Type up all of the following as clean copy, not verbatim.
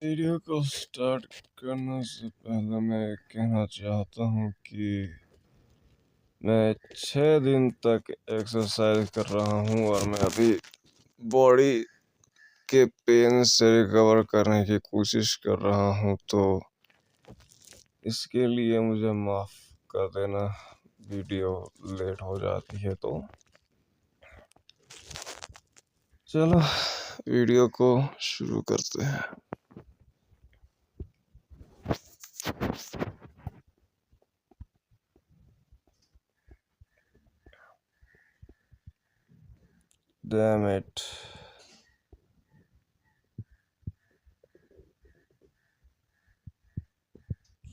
Video को start करने से पहले मैं कहना चाहता हूँ कि मैं 6 दिन तक एक्सरसाइज कर रहा हूँ और मैं अभी बॉडी के पेन से रिकवर करने की कोशिश कर रहा हूँ, तो इसके लिए मुझे माफ़ कर देना। वीडियो लेट हो जाती है तो चलो वीडियो को शुरू करते हैं। Damn it.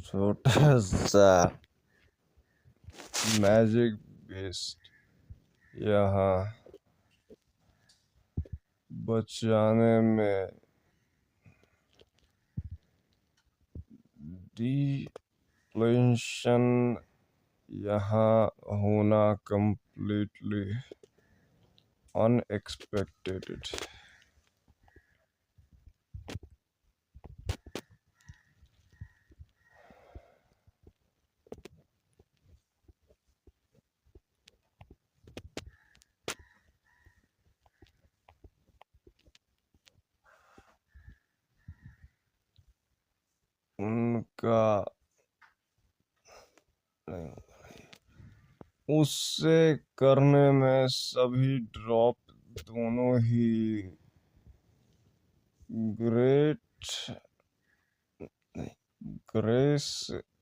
छोटा सा मैजिक बेस्ट यहाँ बचाने में डिप्लेशन यहाँ होना completely unexpected। उनका उससे करने में सभी ड्रॉप दोनों ही ग्रेस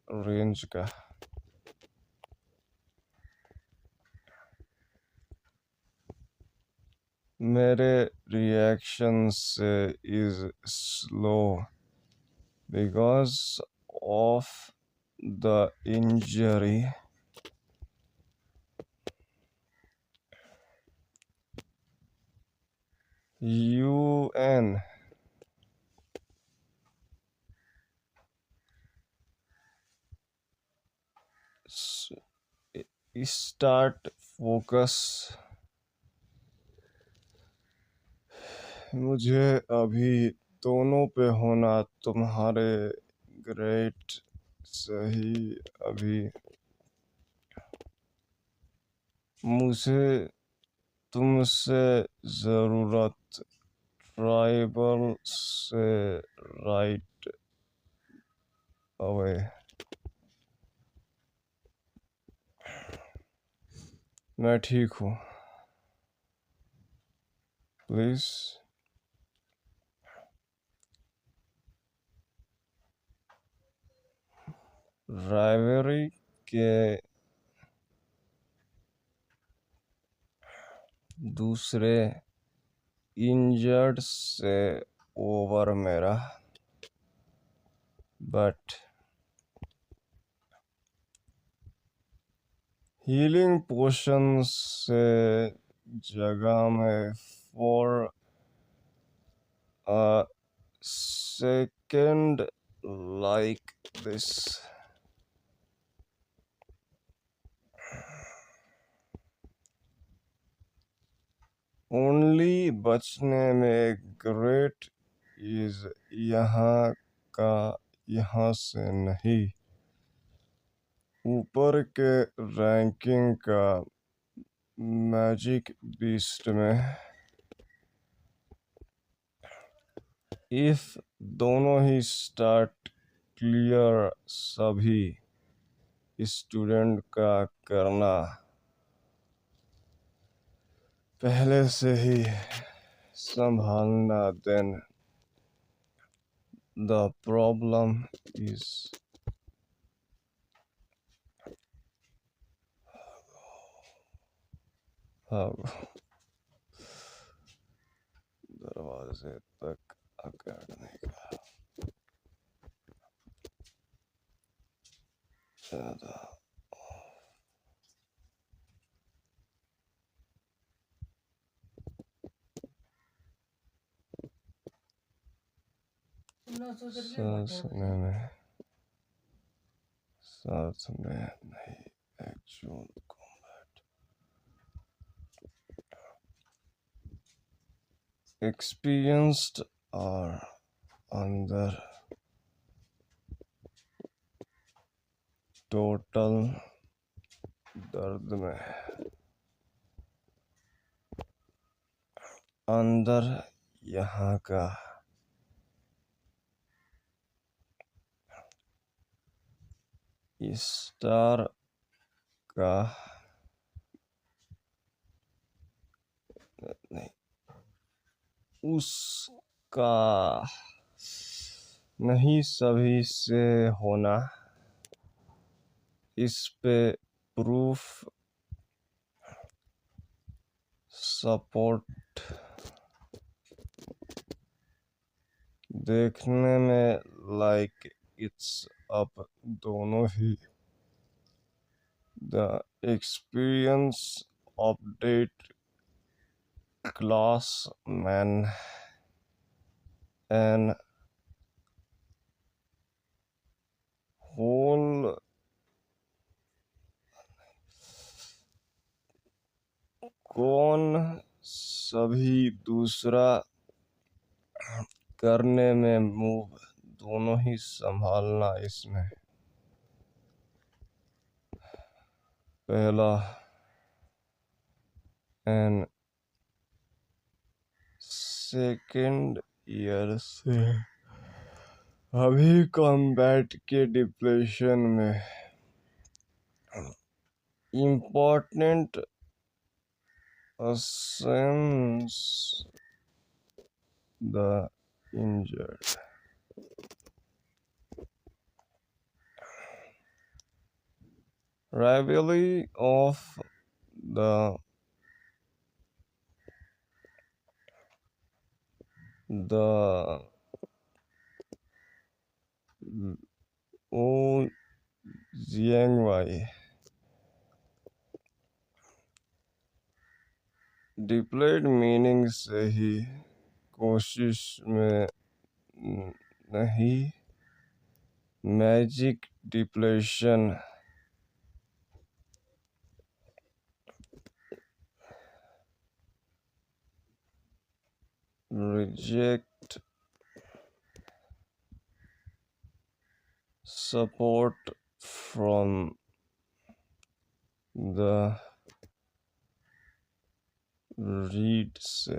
रेंज का। मेरे रिएक्शन से is slow because of the injury। UN start focus। मुझे अभी दोनों पे होना तुम्हारे ग्रेट सही। अभी मुझे तुमसे ज़रूरत ट्राइबल से राइट अवे। मैं ठीक हूँ, प्लीज़। राइवरी के दूसरे इंजर्ड से ओवर मेरा, बट हीलिंग पोशन से जगह में for a second like this. Only बचने में ग्रेट इज यहाँ का, यहाँ से नहीं। ऊपर के रैंकिंग का मैजिक बीस्ट में इफ दोनों ही स्टार्ट क्लियर सभी स्टूडेंट का करना पहले से ही संभालना, देन द प्रॉब्लम इज दरवाजे तक अकड़ने का ज्यादा। साथ में नहीं, एक्चुअल कॉम्बैट experienced are अंदर टोटल दर्द में, अंदर यहाँ का स्टार का नहीं, उसका नहीं, सभी से होना, इस पे प्रूफ सपोर्ट देखने में लाइक इट्स अप, दोनों ही the experience update class man an whole कौन सभी दूसरा करने में मूव, दोनों ही संभालना इसमें पहला एंड सेकेंड ईयर से अभी कॉम्बैट के डिप्रेशन में important ascends the injured. Rivalry of the O Jiangwei deployed meaning से ही कोशिश में नहीं, magic depletion reject support from the read से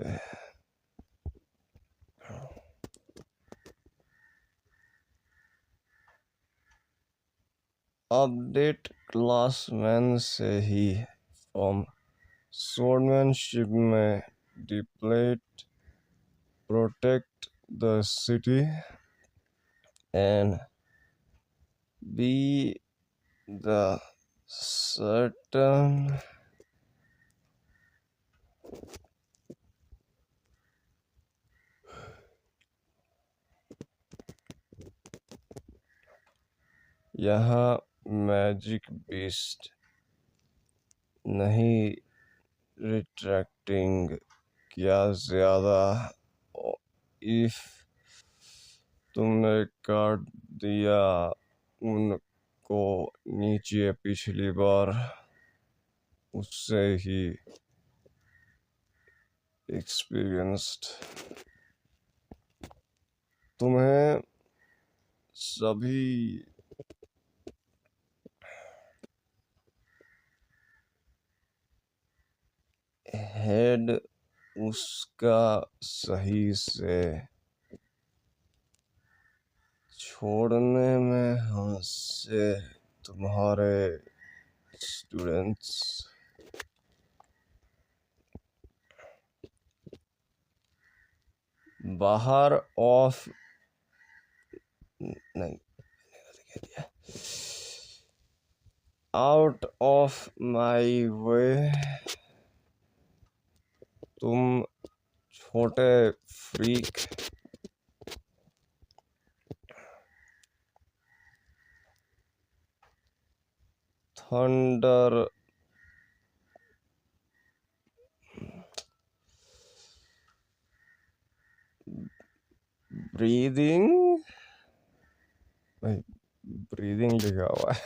अपडेट क्लासमैन से ही फ्रॉम swordmanship में deplete protect the city and be the certain यहाँ मैजिक बीस्ट नहीं, रिट्रैक्टिंग क्या ज्यादा इफ तुमने काट दिया उनको नीचे पिछली बार, उससे ही एक्सपीरियंस्ड तुम्हें सभी हेड उसका सही से छोड़ने में हमसे तुम्हारे स्टूडेंट्स बाहर ऑफ नहीं, आउट ऑफ माई वे, तुम छोटे फ्रीक थंडर ब्रीदिंग, भाई ब्रीदिंग लिखा हुआ है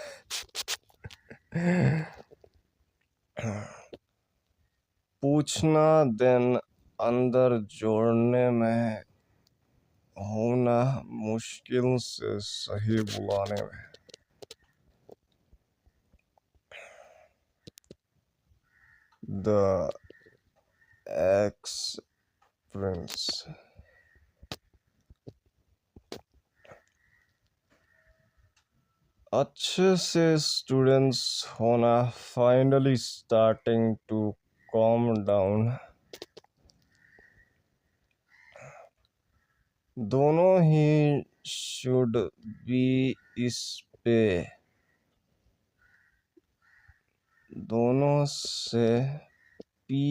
पूछना देन अंदर जोड़ने में होना मुश्किल से सही बुलाने में। The ex prince. अच्छे से स्टूडेंट्स होना finally starting to calm down. दोनों ही शुड बी इस पे। दोनों से पी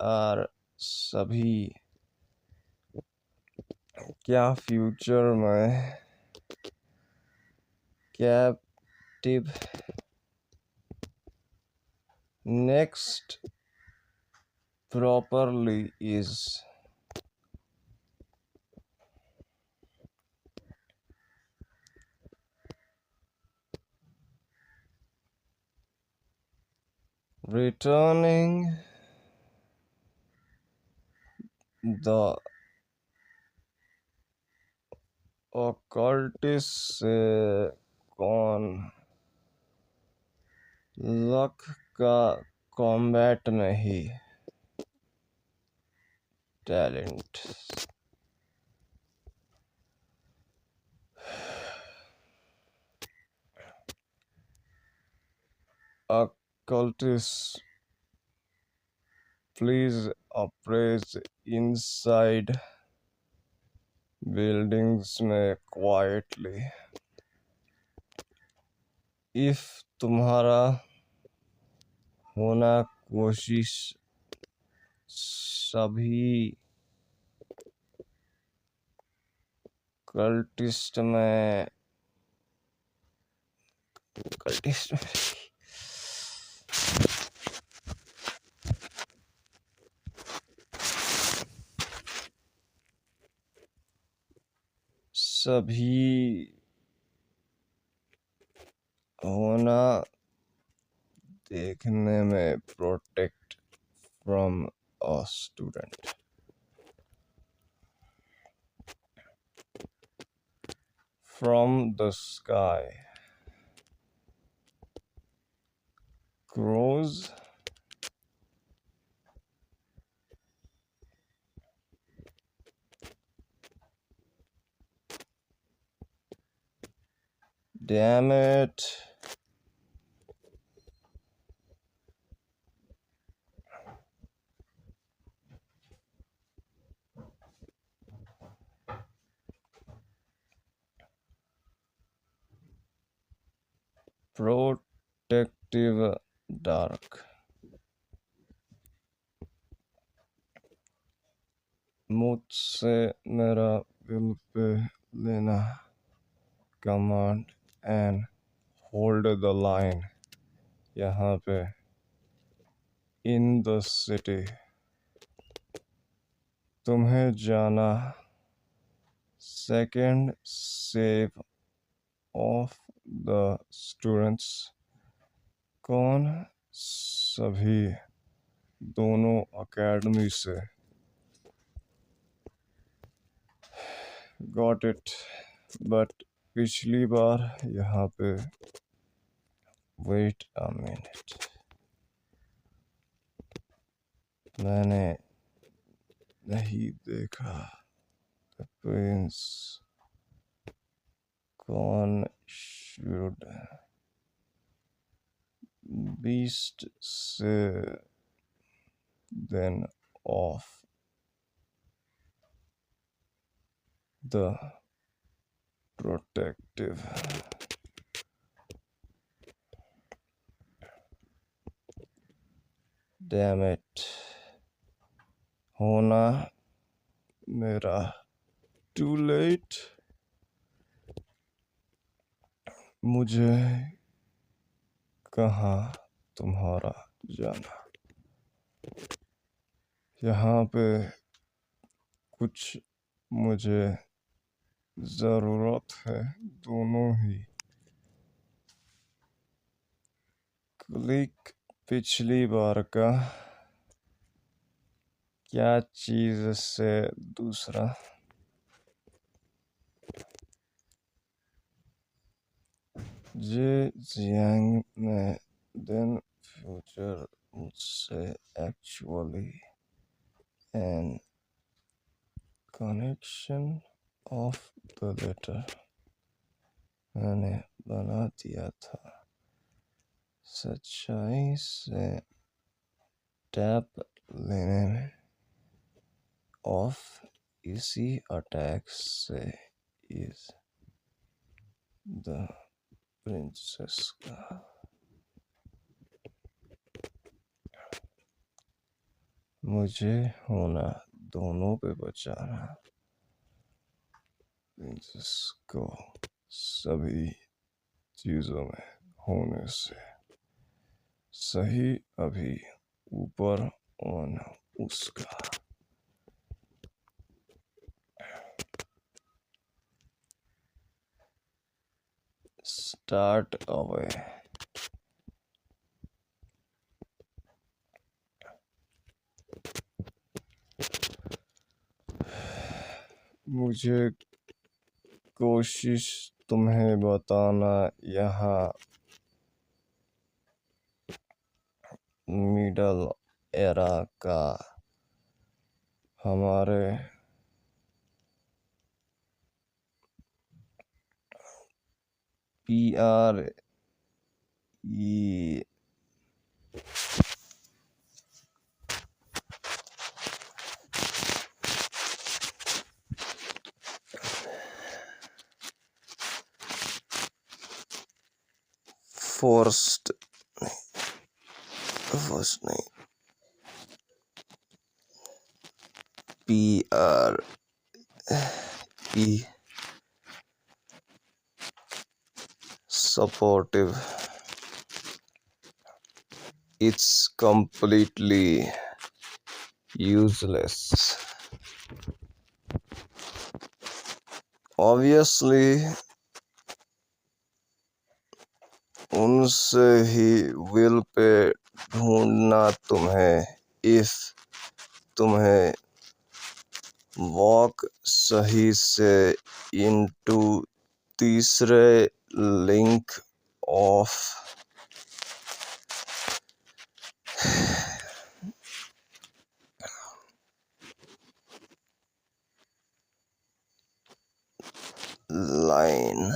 आर सभी। क्या फ्यूचर में captive. Next properly is. Returning the occultist से कौन लक का कॉम्बैट नहीं, talent. occultists please appraise inside buildings में quietly। if तुम्हारा होना कोशिश सभी कल्टिस्ट में सभी होना देखने में protect from a student. From the sky grows damn it। Protective dark. मुझसे मेरा विल पे लेना command and hold the line. यहाँ पे इन द सिटी तुम्हें जाना second save of the students. कौन सभी दोनों एकेडमी से। Got it. बट पिछली बार यहाँ पे वेट अ मिनट मैंने नहीं देखा प्रिंस। कौन शुड बीस्ट से then of the protective. Damn it. होना मेरा टू लेट। मुझे कहाँ तुम्हारा जाना। यहाँ पे कुछ मुझे जरूरत है दोनों ही। क्लिक पिछली बार का क्या चीज से दूसरा। जे जियांग में then future मुझसे actually an connection of the letter मैंने बना दिया था सच्चाई से टैप लेने में ऑफ इसी अटैक से इज द प्रिंसेस का मुझे होना दोनों पे बचाना प्रिंसेस को सभी चीजों में होने से सही अभी ऊपर ऑन उसका स्टार्ट अवे मुझे कोशिश तुम्हें बताना यहाँ मिडल एरा का हमारे पीआर ई फर्स्ट नहीं PR E supportive it's completely useless obviously उनसे ही विल पे ढूंढना तुम्हें इफ तुम्हें वॉक सही से इनटू तीसरे link of line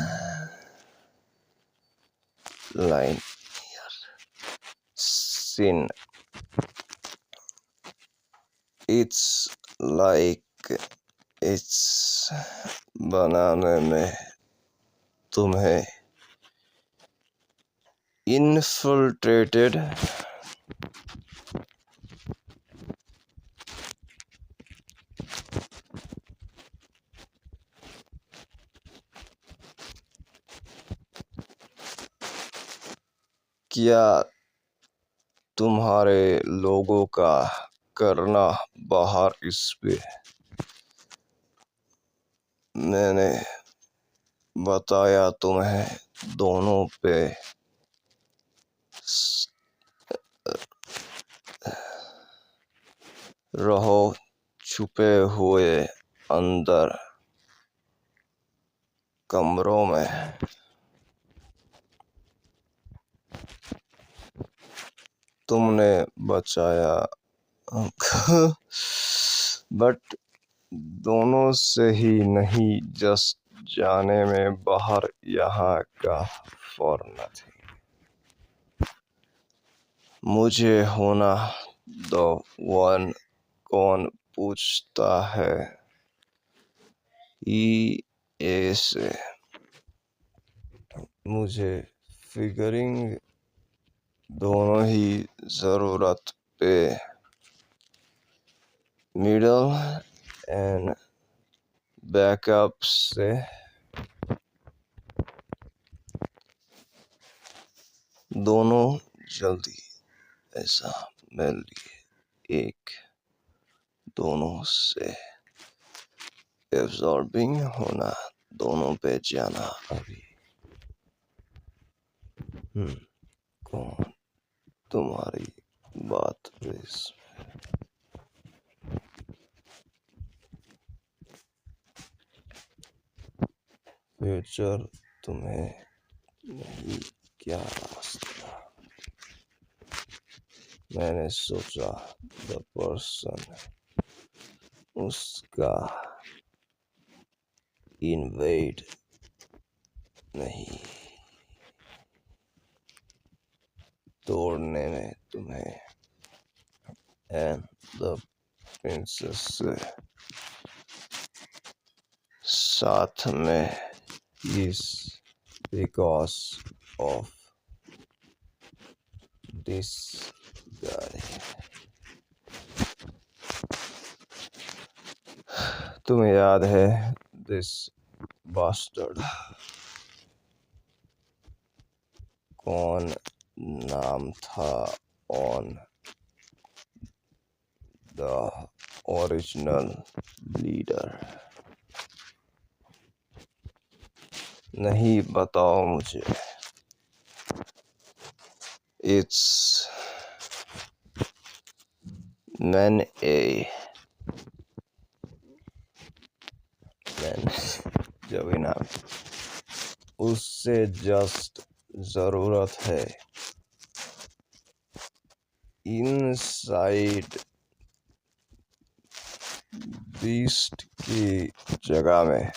sin it's like it's बनाने में तुम्हें infiltrated क्या तुम्हारे लोगों का करना बाहर इस पे मैंने बताया तुम्हें दोनों पे रहो छुपे हुए अंदर कमरों में तुमने बचाया बट दोनों से ही नहीं जस्ट जाने में बाहर यहाँ का फॉर नथिंग मुझे होना दो वन कौन पूछता है ए से मुझे फिगरिंग दोनों ही जरूरत पे मिडल एंड बैकअप से दोनों जल्दी ऐसा मिल लिए एक दोनों से एब्जॉर्बिंग होना दोनों पे जाना अभी कौन तुम्हारी बात इस फ्यूचर तुम्हें नहीं, क्या रास्ता। मैंने सोचा द पर्सन उसका इनवेड नहीं, तोड़ने में तुम्हें एंड द प्रिंसेस से साथ में is because of this guy। तुम्हें याद है this bastard कौन नाम था on the original leader। नहीं, बताओ मुझे। It's मैन जब ही नाम उससे जस्ट जरूरत है इनसाइड बीस्ट की जगह में।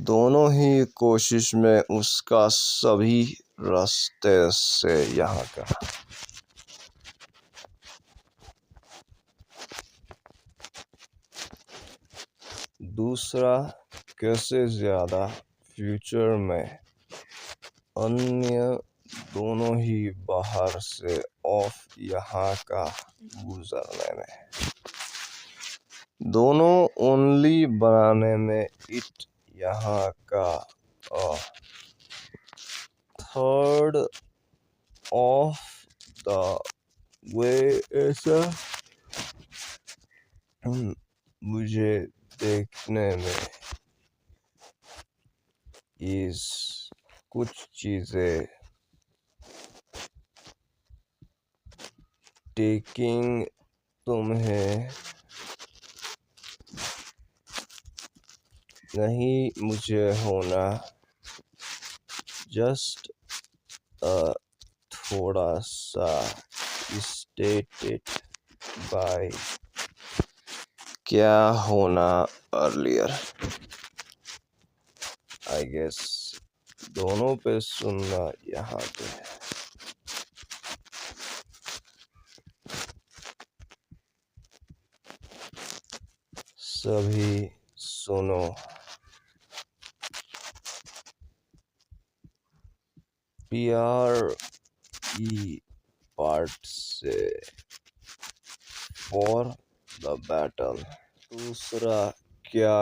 दोनों ही कोशिश में उसका सभी रास्ते से यहाँ का दूसरा कैसे ज्यादा फ्यूचर में अन्य दोनों ही बाहर से ऑफ यहाँ का गुजरने में दोनों ओनली बनाने में इट यहाँ का थर्ड ऑफ द वे ऐसा मुझे देखने में इस कुछ चीजें टेकिंग तुम्हें नहीं मुझे होना जस्ट थोड़ा सा स्टेटेड बाय क्या होना अर्लियर। आई गेस दोनों पे सुनना यहाँ पे है। सभी सुनो। PRE पार्ट से फॉर द बैटल। दूसरा क्या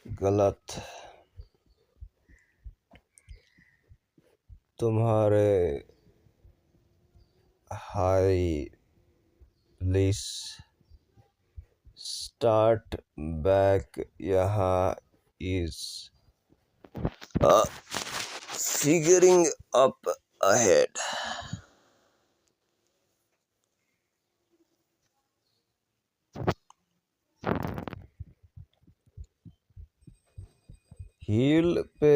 गलत तुम्हारे हाई प्लीज स्टार्ट बैक यहाँ is figuring up ahead। Heal पे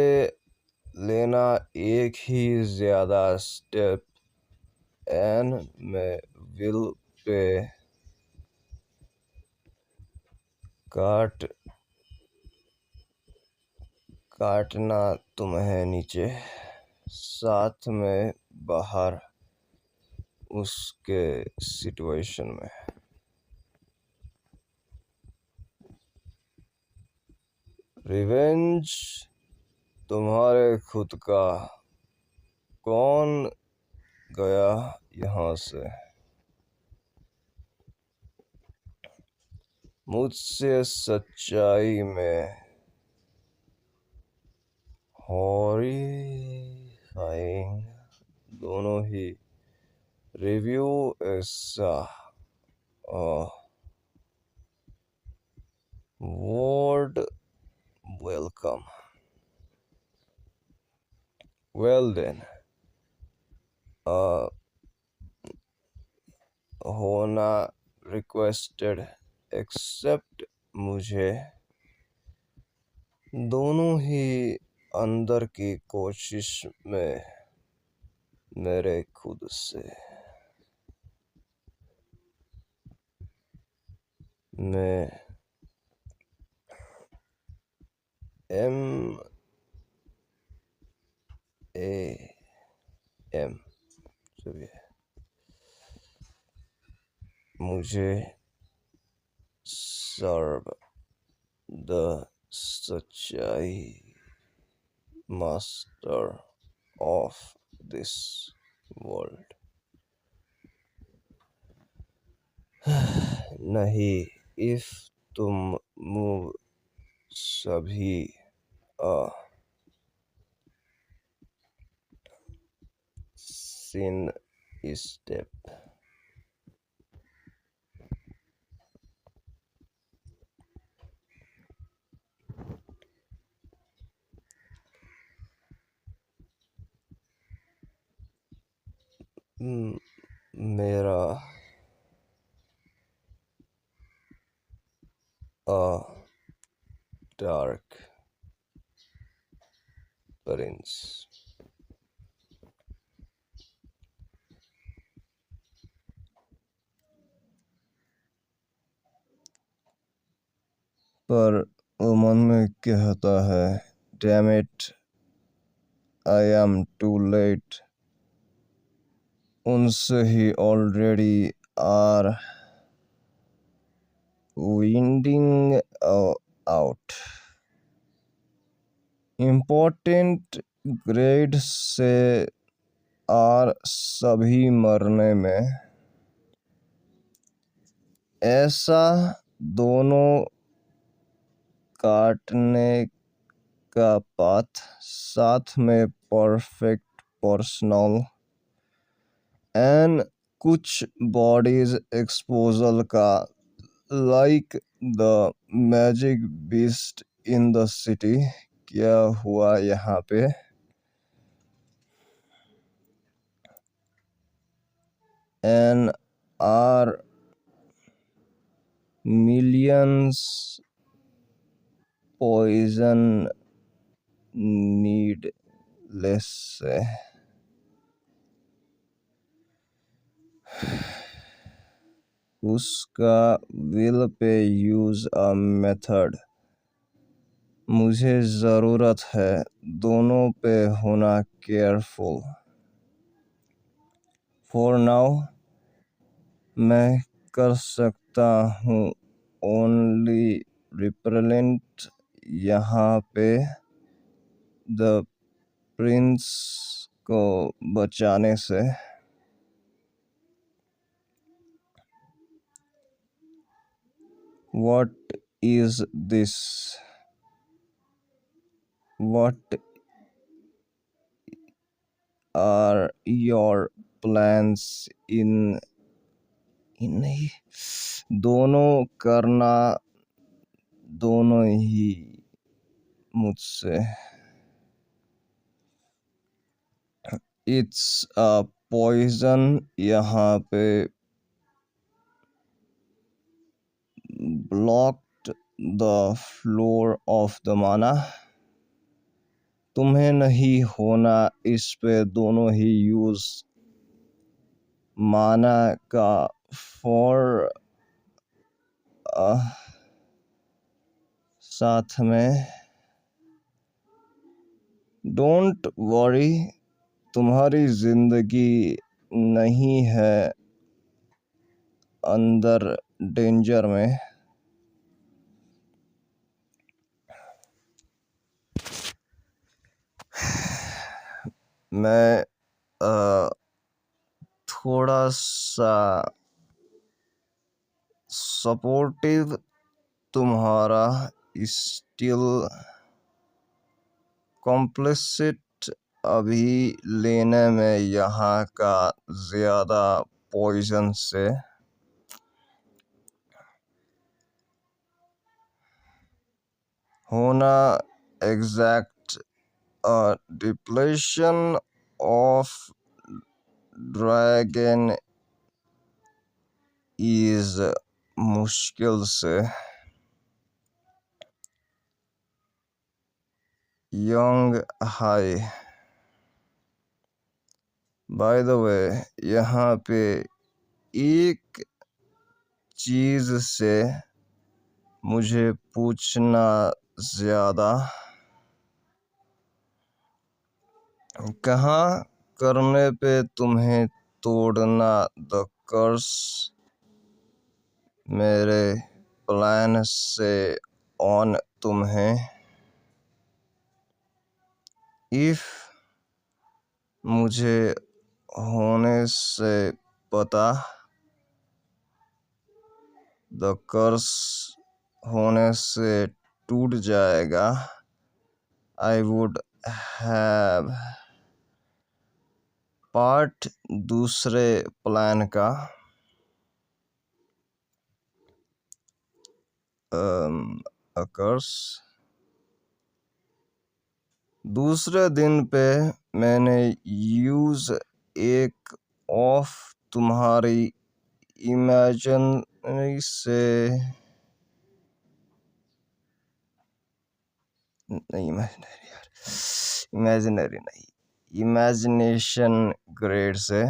लेना एक ही ज्यादा स्टेप एन में विल पे काटना तुम्हें नीचे साथ में बाहर उसके सिचुएशन में। रिवेंज तुम्हारे खुद का कौन गया यहाँ से मुझसे सच्चाई में हॉरिफाइंग दोनों ही रिव्यू ऐसा वर्ड वेलकम वेल देन होना रिक्वेस्टेड एक्सेप्ट मुझे दोनों ही अंदर की कोशिश में मेरे खुद से मैं एम ए एम जो भी है मुझे सर्व द सच्चाई मास्टर ऑफ दिस वर्ल्ड नहीं इफ तुम मूव सभी अ sin step मेरा a dark prince पर वो मन में कहता है damn it I am too late उनसे ही already are winding out important grade से आर सभी मरने में ऐसा दोनों काटने का पाथ साथ में परफेक्ट पर्सनल एंड कुछ बॉडीज एक्सपोजल का like the magic beast in the city क्या हुआ यहाँ पे an are millions poison needless से उसका will pay use a method मुझे ज़रूरत है दोनों पे होना केयरफुल फॉर नाउ मैं कर सकता हूँ ओनली रिप्रेजेंट यहाँ पे द प्रिंस को बचाने से what is this what are your plans इन ही दोनों करना दोनों ही मुझसे इट्स अ पॉइजन यहाँ पे blocked the floor of the माना तुम्हें नहीं होना इस पे दोनों ही यूज माना का फॉर साथ में डोंट वरी तुम्हारी जिंदगी नहीं है अंदर डेंजर में मैं थोड़ा सा सपोर्टिव तुम्हारा स्टिल कॉम्प्लिसिट अभी लेने में यहाँ का ज़्यादा पॉइजन से होना exact depletion of dragon is मुश्किल से young high. By the way, यहाँ पे एक चीज से मुझे पूछना ज्यादा कहाँ करने पे तुम्हें तोड़ना द कर्स मेरे प्लान से ऑन तुम्हें इफ मुझे होने से पता द कर्स होने से टूट जाएगा आई वुड हैव पार्ट दूसरे प्लान का अकर्स दूसरे दिन पे मैंने यूज एक ऑफ तुम्हारी इमेजिनरी से नहीं इमेजिनरी नहीं इमेजिनेशन ग्रेड से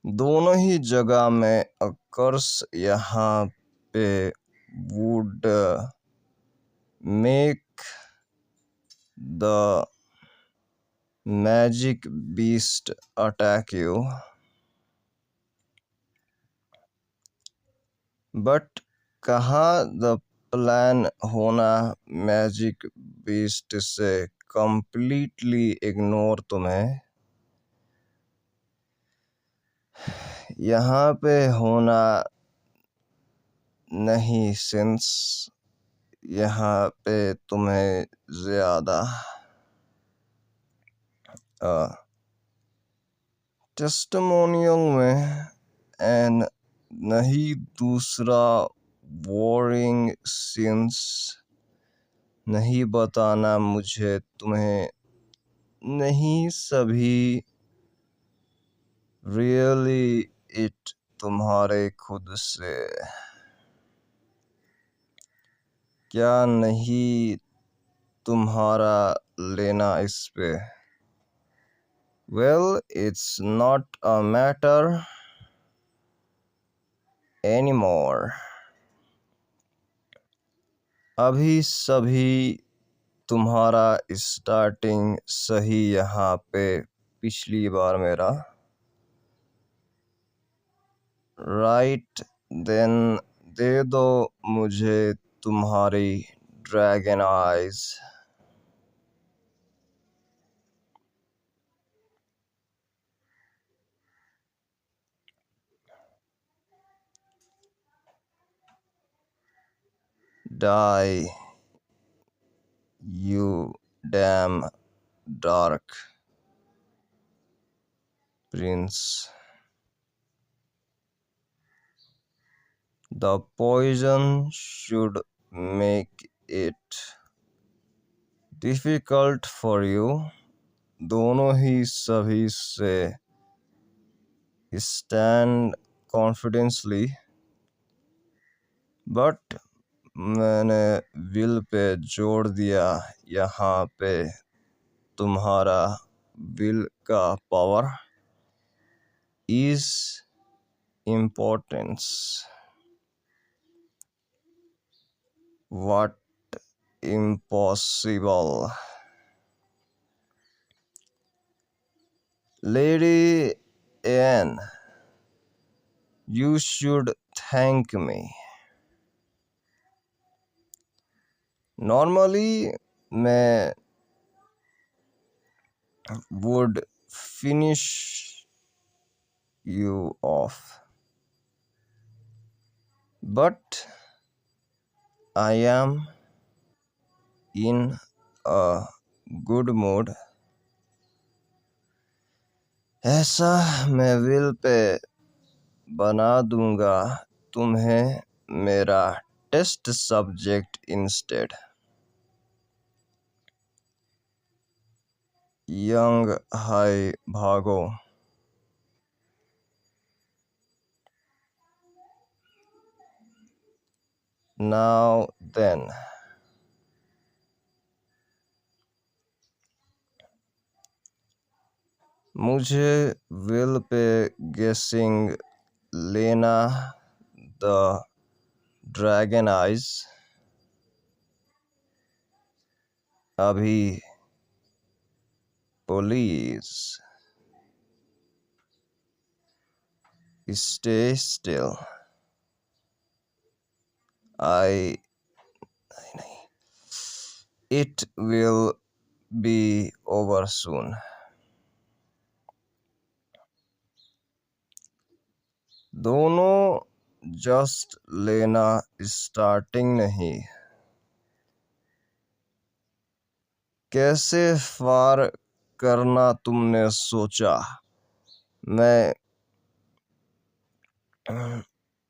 दोनों ही जगह में अकर्स यहाँ पे would make the magic beast attack you but कहाँ द प्लान होना मैजिक बीस्ट से कंप्लीटली इग्नोर तुम्हें यहाँ पे होना नहीं सिंस यहाँ पे तुम्हें ज्यादा टेस्टिमोनियल में एंड नहीं दूसरा बोरिंग सीन्स नहीं बताना मुझे तुम्हें नहीं सभी रियली इट तुम्हारे खुद से क्या नहीं तुम्हारा लेना इस पे well it's not a matter anymore अभी सभी तुम्हारा स्टार्टिंग सही यहाँ पे पिछली बार मेरा राइट देन दे दो मुझे तुम्हारी dragon eyes die you damn dark prince the poison should make it difficult for you दोनों ही सभी से stand confidently बट मैंने विल पे जोड़ दिया यहाँ पे तुम्हारा विल का power is importance what impossible lady an you should thank me normally मैं would finish you off but I am in a good mood ऐसा मैं विल पे बना दूंगा तुम्हें मेरा test subject instead young high भागो now then मुझे will पे गेसिंग लेना द ड्रैगन आइज अभी please stay still I it will be over soon. दोनों जस्ट लेना स्टार्टिंग नहीं। कैसे फार करना तुमने सोचा? मैं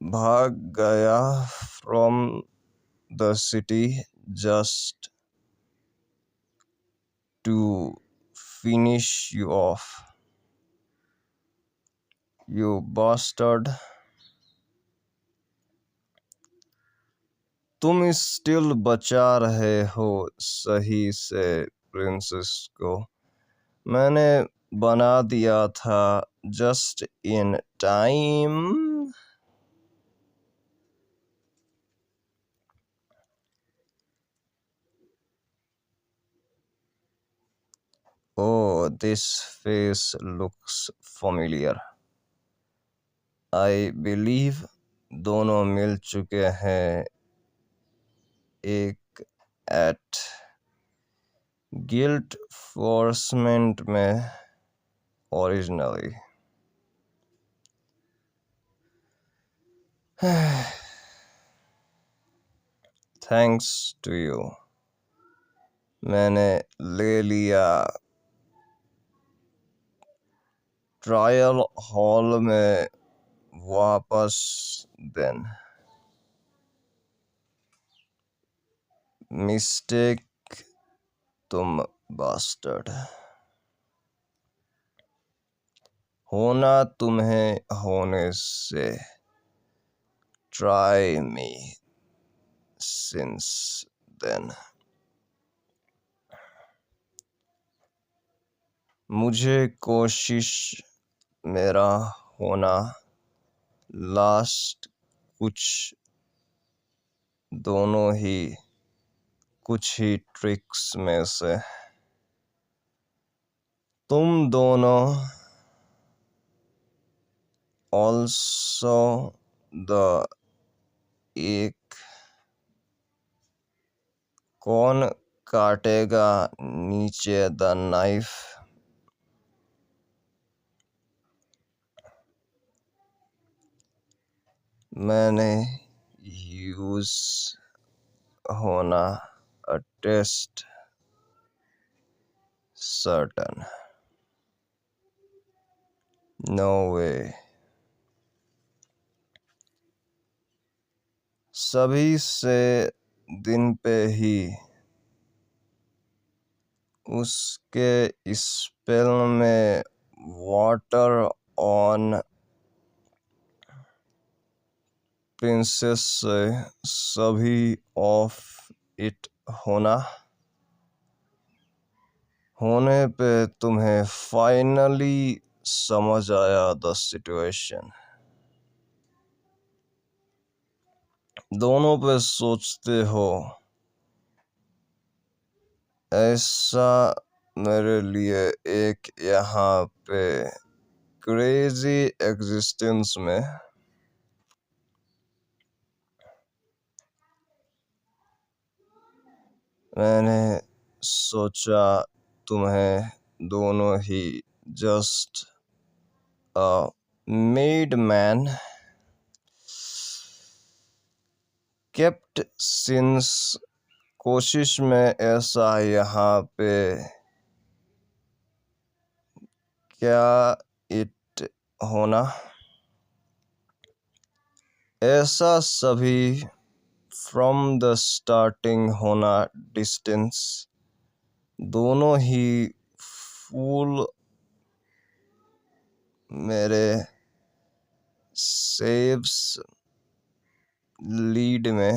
भाग गया from the city just to finish you of you bastard. तुम स्टिल बचा रहे हो सही से प्रिंसेस को। मैंने बना दिया था just in time. Oh, this face looks familiar. I believe दोनों मिल चुके हैं एक एट गिल्ट फोर्समेंट में ओरिजिनली। थैंक्स टू यू मैंने ले लिया ट्रायल हॉल में वापस। देन मिस्टेक तुम बास्टर्ड। होना तुम्हें होने से ट्राई मी सिंस देन। मुझे कोशिश मेरा होना लास्ट कुछ दोनों ही कुछ ही ट्रिक्स में से। तुम दोनों ऑल्सो द एक कौन काटेगा नीचे द नाइफ। मैंने यूज होना अ टेस्ट सर्टन। नो वे। सभी से दिन पे ही उसके स्पेल में वाटर ऑन प्रिंसेस से सभी ऑफ इट होने पे तुम्हें फाइनली समझ आया द सिचुएशन। दोनों पे सोचते हो ऐसा मेरे लिए एक यहाँ पे क्रेजी एग्जिस्टेंस में मैंने सोचा तुम्हें दोनों ही just a made man kept since कोशिश में ऐसा यहाँ पे क्या इट होना ऐसा सभी फ्रॉम द स्टार्टिंग होना डिस्टेंस दोनों ही फूल मेरे सेव्स लीड में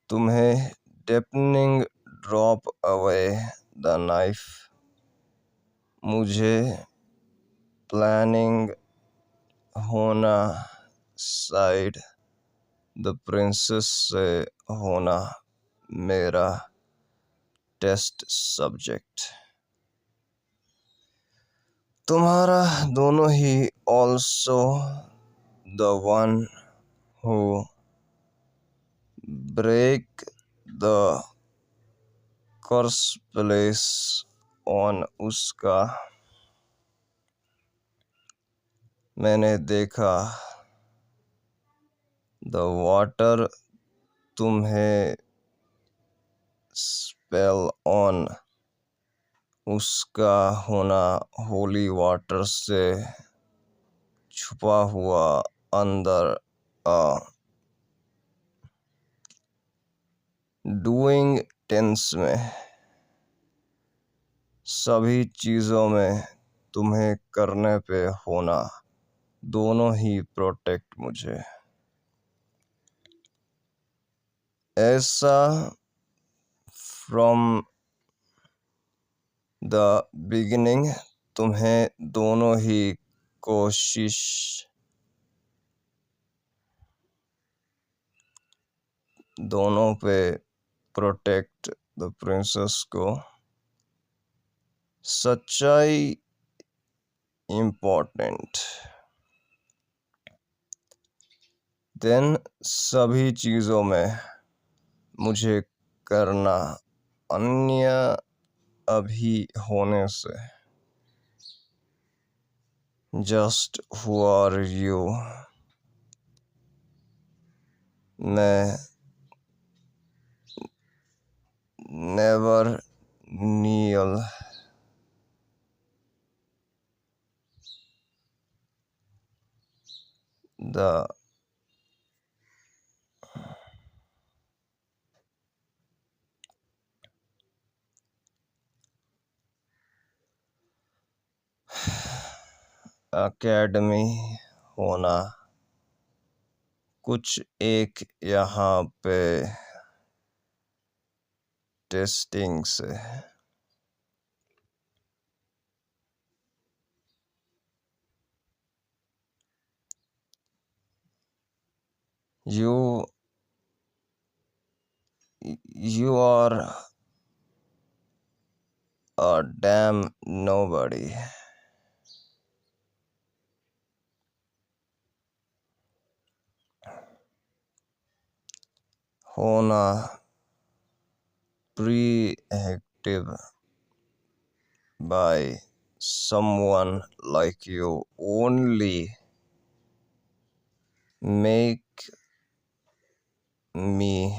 तुम्हें डेपनिंग ड्रॉप अवे द नाइफ। मुझे प्लानिंग होना साइड द प्रिंसेस से होना मेरा टेस्ट सब्जेक्ट। तुम्हारा दोनों ही also the one who break the curse place on उसका। मैंने देखा द वाटर तुम्हें स्पेल ऑन उसका होना होली वाटर से छुपा हुआ अंदर आ डूइंग टेंस में। सभी चीज़ों में तुम्हें करने पे होना दोनों ही प्रोटेक्ट मुझे। ऐसा फ्रॉम द बिगिनिंग तुम्हें दोनों ही कोशिश दोनों पे प्रोटेक्ट द प्रिंसेस को। सच्चाई इम्पोर्टेंट देन सभी चीज़ों में मुझे करना अन्य अभी होने से। जस्ट हु आर यू मैं नेवर नील द एकेडमी होना कुछ एक यहाँ पे टेस्टिंग से। You are a damn nobody होना preemptive by someone like you only make me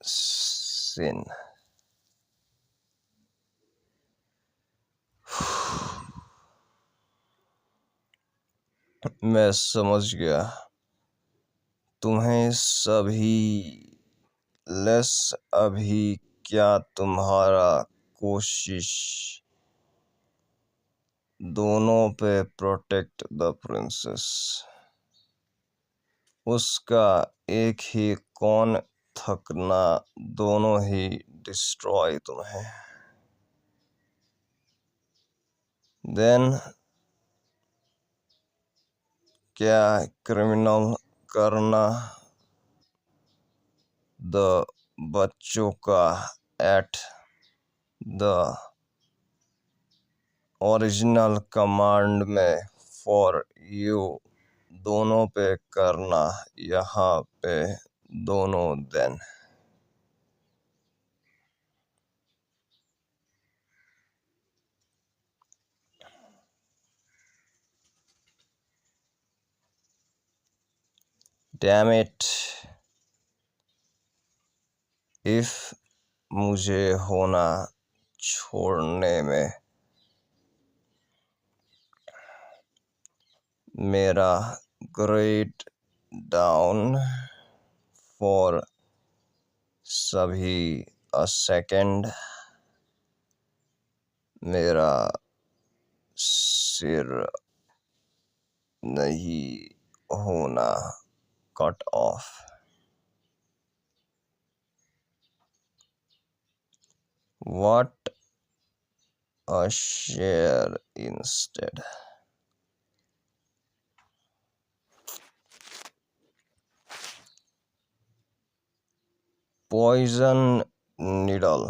sin। मैं समझ गया तुम्हें सभी लेस अभी क्या तुम्हारा कोशिश दोनों पे प्रोटेक्ट द प्रिंसेस। उसका एक ही कौन थकना दोनों ही डिस्ट्रॉय तुम्हें। देन क्या क्रिमिनल करना द बच्चों का एट द ओरिजिनल कमांड में फॉर यू दोनों पे करना यहाँ पे दोनों देन। डैम इट इफ मुझे होना छोड़ने में मेरा ग्रेट डाउन फॉर सभी अ सेकेंड मेरा सिर नहीं होना, cut off. What a share instead. Poison needle.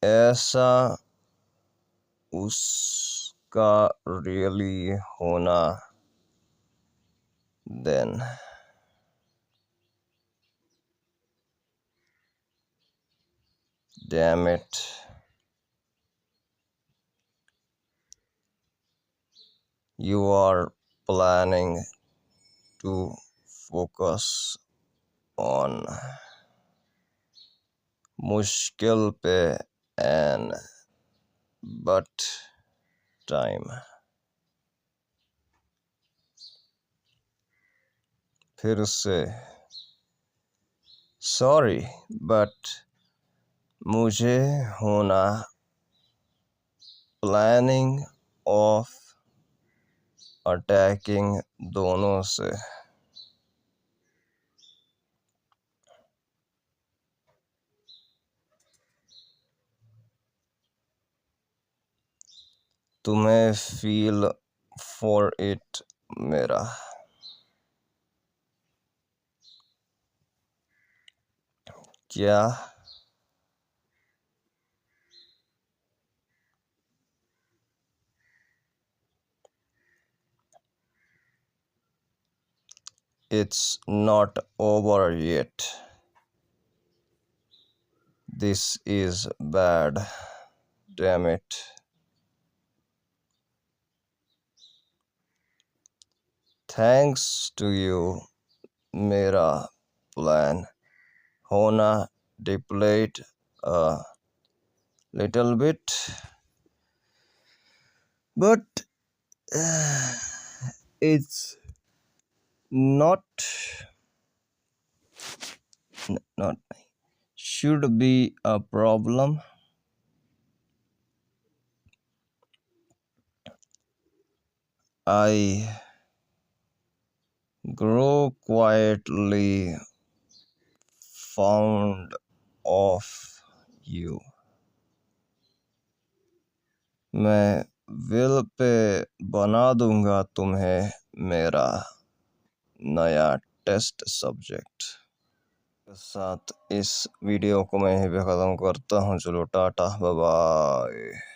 ऐसा उसका really होना, then damn it, you are planning to focus on मुश्किल पे and but time। फिर से sorry but मुझे होना planning of attacking दोनों से। तुम्हें feel for it मेरा। क्या it's not over yet, this is bad, damn it। Thanks to you मेरा plan होना depleted a little bit, but it's not should be a problem। I grow quietly fond of you। मैं will pay बना दूंगा तुम्हें मेरा नया test subject. के साथ इस वीडियो को मैं यहीं पे ख़त्म करता हूँ। चलो टाटा बाय बाय।